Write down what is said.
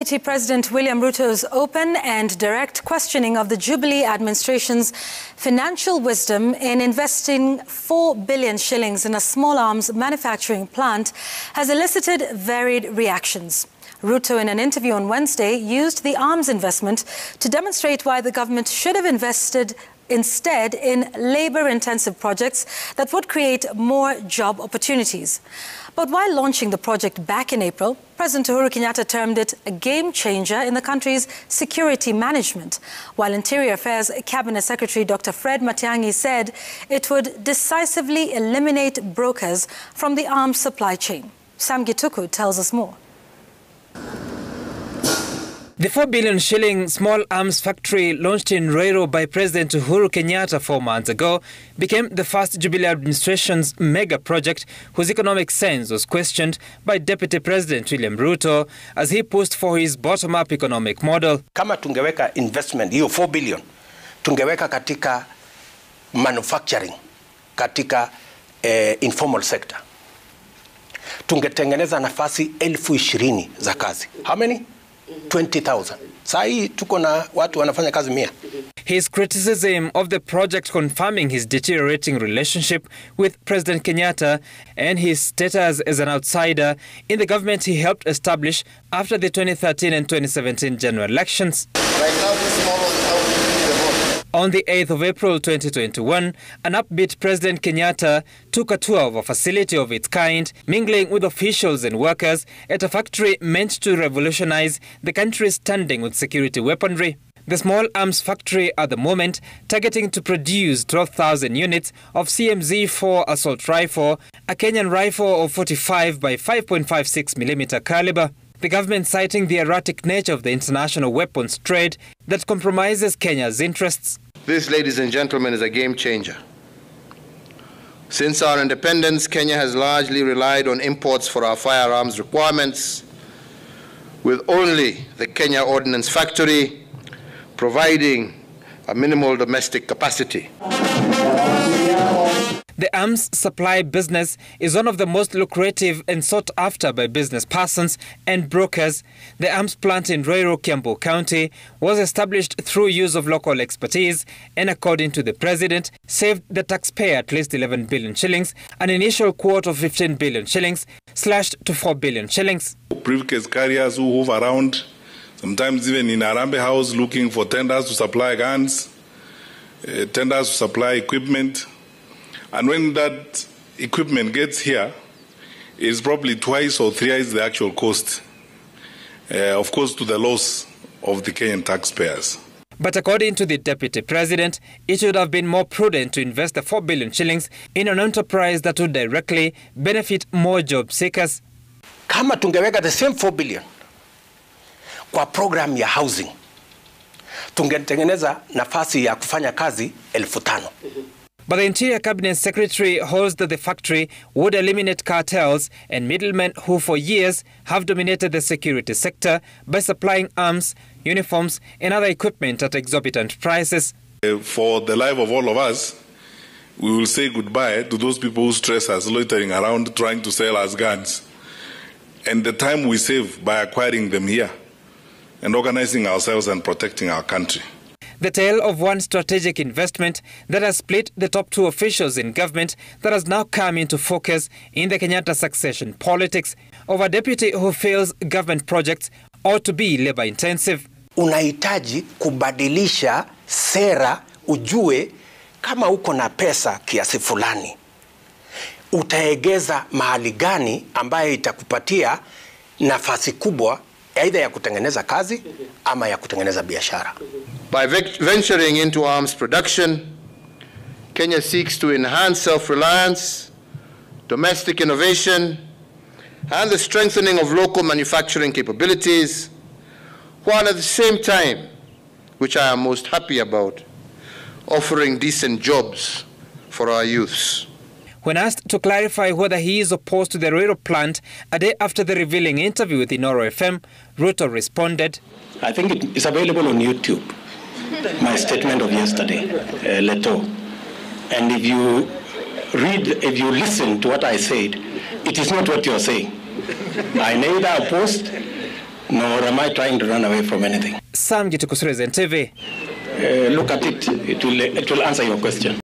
President William Ruto's open and direct questioning of the Jubilee administration's financial wisdom in investing 4 billion shillings in a small arms manufacturing plant has elicited varied reactions. Ruto, in an interview on Wednesday, used the arms investment to demonstrate why the government should have invested instead in labor-intensive projects that would create more job opportunities. But while launching the project back in April, President Uhuru Kenyatta termed it a game-changer in the country's security management, while Interior Affairs Cabinet Secretary Dr. Fred Matiang'i said it would decisively eliminate brokers from the arms supply chain. Sam Gituku tells us more. The 4 billion shilling small arms factory launched in Ruiri by President Uhuru Kenyatta 4 months ago became the first Jubilee administration's mega project whose economic sense was questioned by Deputy President William Ruto as he pushed for his bottom-up economic model. Kama tungeweka investment hiyo 4 billion, tungeweka katika manufacturing, katika informal sector, tungetengeneza nafasi 20,000 za kazi. How many? 20,000. Saa hii tuko na watu wanafanya kazi 100. His criticism of the project confirming his deteriorating relationship with President Kenyatta and his status as an outsider in the government he helped establish after the 2013 and 2017 general elections. On the 8th of April 2021, an upbeat President Kenyatta took a tour of a facility of its kind, mingling with officials and workers at a factory meant to revolutionize the country's standing with security weaponry. The small arms factory at the moment targeting to produce 12,000 units of CMZ-4 assault rifle, a Kenyan rifle of 45 by 5.56mm caliber. The government citing the erratic nature of the international weapons trade that compromises Kenya's interests. This, ladies and gentlemen, is a game changer. Since our independence, Kenya has largely relied on imports for our firearms requirements, with only the Kenya Ordnance Factory providing a minimal domestic capacity. The arms supply business is one of the most lucrative and sought after by business persons and brokers. The arms plant in Ruiri, Kiambu County was established through use of local expertise and, according to the president, saved the taxpayer at least 11 billion shillings, an initial quote of 15 billion shillings slashed to 4 billion shillings. Briefcase carriers who move around, sometimes even in Arambe House, looking for tenders to supply guns, tenders to supply equipment. And when that equipment gets here, it's probably twice or thrice the actual cost, of course, to the loss of the Kenyan taxpayers. But according to the Deputy President, it would have been more prudent to invest the 4 billion shillings in an enterprise that would directly benefit more job seekers. Kama tungeweka the same 4 billion kwa program ya housing, tungetengeneza nafasi ya kufanya kazi 5,000. But the Interior Cabinet Secretary holds that the factory would eliminate cartels and middlemen who for years have dominated the security sector by supplying arms, uniforms and other equipment at exorbitant prices. For the life of all of us, we will say goodbye to those people who stress us loitering around trying to sell us guns. And the time we save by acquiring them here and organizing ourselves and protecting our country. The tale of one strategic investment that has split the top 2 officials in government that has now come into focus in the Kenyatta succession politics of a deputy who feels government projects ought to be labor intensive. Unahitaji kubadilisha sera, ujue kama uko na pesa kiasi fulani, utaegeza mahali gani ambaye itakupatia nafasi kubwa aidha ya kutengeneza kazi ama ya kutengeneza biashara. By venturing into arms production, Kenya seeks to enhance self-reliance, domestic innovation, and the strengthening of local manufacturing capabilities, while at the same time, which I am most happy about, offering decent jobs for our youths. When asked to clarify whether he is opposed to the Ruiri plant a day after the revealing interview with Inoro FM, Ruto responded, I think it is available on YouTube, my statement of yesterday, Leto. And if you listen to what I said, it is not what you are saying. I neither opposed nor am I trying to run away from anything. Sam Gitukusure, TV. Look at it. It will answer your question.